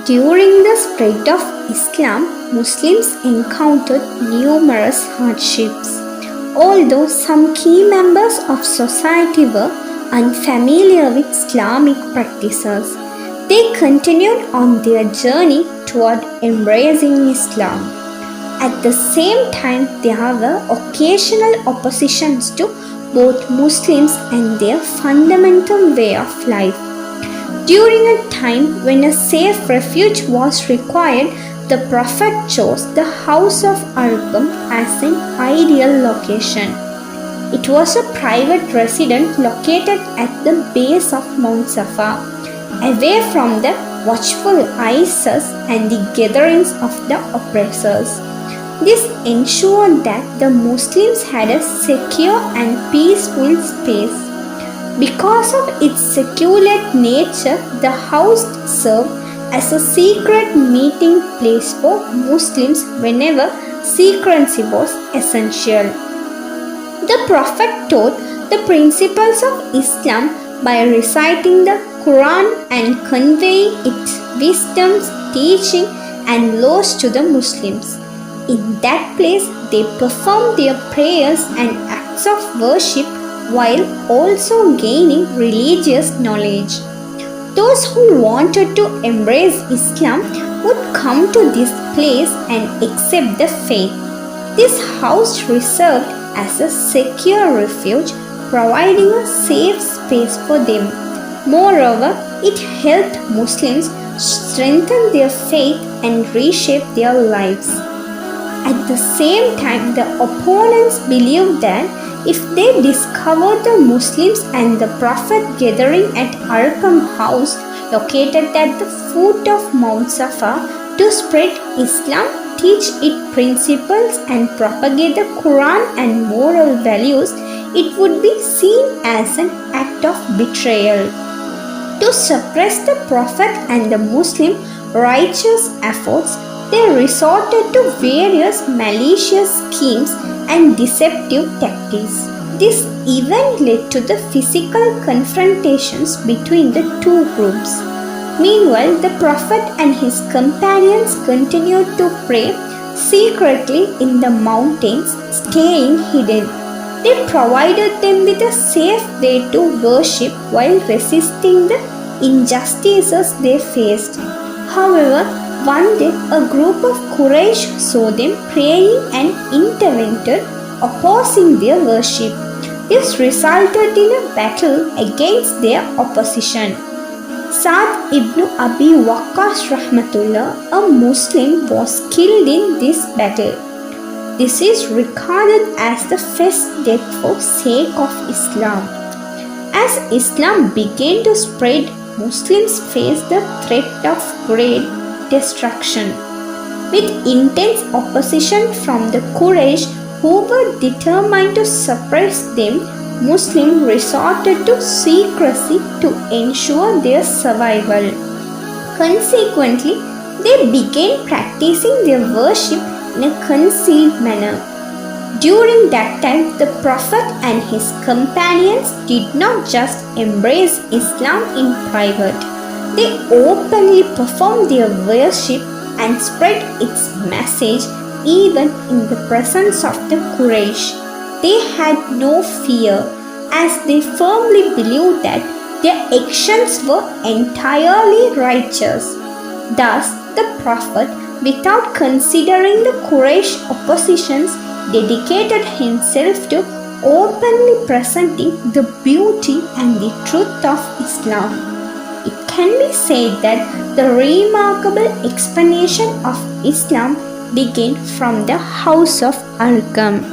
During the spread of Islam, Muslims encountered numerous hardships. Although some key members of society were unfamiliar with Islamic practices, they continued on their journey toward embracing Islam. At the same time, there were occasional oppositions to both Muslims and their fundamental way of life. During a time when a safe refuge was required, the Prophet chose the house of Arqam as an ideal location. It was a private residence located at the base of Mount Safa, away from the watchful eyes and the gatherings of the oppressors. This ensured that the Muslims had a secure and peaceful space. Because of its secular nature, the house served as a secret meeting place for Muslims whenever secrecy was essential. The Prophet taught the principles of Islam by reciting the Quran and conveying its wisdoms, teaching, and laws to the Muslims. In that place, they performed their prayers and acts of worship while also gaining religious knowledge. Those who wanted to embrace Islam would come to this place and accept the faith. This house served as a secure refuge, providing a safe space for them. Moreover, it helped Muslims strengthen their faith and reshape their lives. At the same time, the opponents believed that if they discovered the Muslims and the Prophet gathering at Arqam house located at the foot of Mount Safa to spread Islam, teach its principles and propagate the Quran and moral values, it would be seen as an act of betrayal. To suppress the Prophet and the Muslim righteous efforts, they resorted to various malicious schemes and deceptive tactics. This even led to the physical confrontations between the two groups. Meanwhile, the Prophet and his companions continued to pray secretly in the mountains, staying hidden. They provided them with a safe way to worship while resisting the injustices they faced. However, one day, a group of Quraysh saw them praying and intervened, opposing their worship. This resulted in a battle against their opposition. Sa'd ibn Abi Waqqas Rahmatullah, a Muslim, was killed in this battle. This is regarded as the first death for sake of Islam. As Islam began to spread, Muslims faced the threat of great destruction. With intense opposition from the Quraysh, who were determined to suppress them, Muslims resorted to secrecy to ensure their survival. Consequently, they began practicing their worship in a concealed manner. During that time, the Prophet and his companions did not just embrace Islam in private. They openly performed their worship and spread its message even in the presence of the Quraysh. They had no fear, as they firmly believed that their actions were entirely righteous. Thus, the Prophet, without considering the Quraysh oppositions, dedicated himself to openly presenting the beauty and the truth of Islam. It can be said that the remarkable expansion of Islam began from the house of Arqam.